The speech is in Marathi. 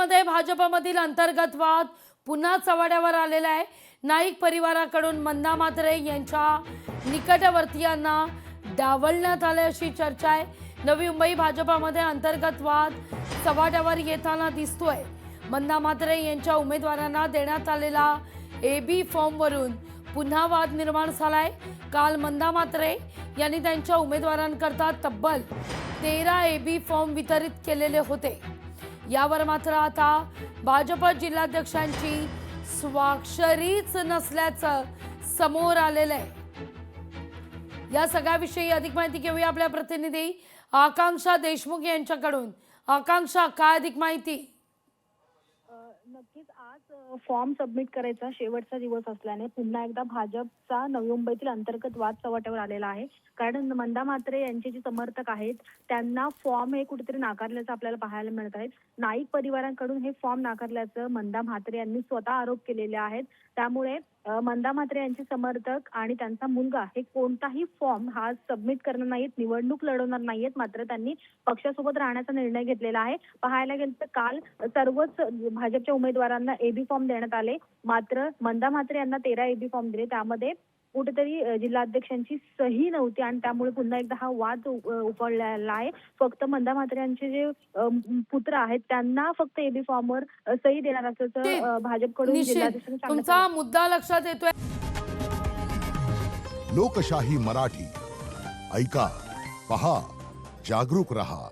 परभणीमध्ये भाजपमधील अंतर्गत वाद पुन्हा चव्हाट्यावर आलेला आहे। नाईक परिवाराकडून मंदा म्हात्रे यांच्या निकटवर्तीयांना डावलण्यात आले अशी चर्चा आहे। नवी मुंबई भाजपमध्ये अंतर्गत वाद चव्हाट्यावर येताना दिसतोय। मंदा म्हात्रे यांच्या उमेदवारांना देण्यात आलेला एबी फॉर्मवरून पुन्हा वाद निर्माण झालाय। काल मंदा म्हात्रे यांनी त्यांच्या उमेदवारांकरता तब्बल 13 एबी फॉर्म वितरित केलेले होते। यावर मात्र आता भाजप जिल्हाध्यक्षांची स्वाक्षरीच नसल्याचं समोर आलेलं आहे। या सगळ्याविषयी अधिक माहिती घेऊया आपल्या प्रतिनिधी आकांक्षा देशमुख यांच्याकडून। आकांक्षा, काय अधिक माहिती? नक्कीच आज फॉर्म सबमिट करायचा शेवटचा दिवस असल्याने पुन्हा एकदा भाजपचा नवी मुंबईतील अंतर्गत वाद चव्हाट्यावर आलेला आहे। कारण मंदा म्हात्रे यांचे जे समर्थक आहेत त्यांना फॉर्म हे कुठेतरी नाकारल्याचं आपल्याला पाहायला मिळत आहे। नाईक परिवारांकडून हे फॉर्म नाकारल्याचं मंदा म्हात्रे यांनी स्वतः आरोप केलेले आहेत। त्यामुळे मंदा म्हात्रे यांचे समर्थक आणि त्यांचा मुलगा हे कोणताही फॉर्म हा सबमिट करणार नाहीत, निवडणूक लढवणार नाहीत, मात्र त्यांनी पक्षासोबत राहण्याचा निर्णय घेतलेला आहे। पाहायला गेलं तर काल सर्वच भाजपच्या उमेदवारांना एबी फॉर्म देण्यात आले, मात्र मंदा म्हात्रे यांना 13 एबी फॉर्म दिले। त्यामध्ये कुठेतरी जिल्हाध्यक्षांची सही नव्हती आणि त्यामुळे पुन्हा एकदा हा वाद उफाळलेला आहे। फक्त मंदा म्हात्रे यांचे जे पुत्र आहेत त्यांना फक्त एबी फॉर्मवर सही देणार असल्याचं भाजपकडून जिल्हाध्यक्षांनी सांगितलं। तुमचा मुद्दा लक्षात येतोय। लोकशाही मराठी ऐका, पहा, जागरूक रहा।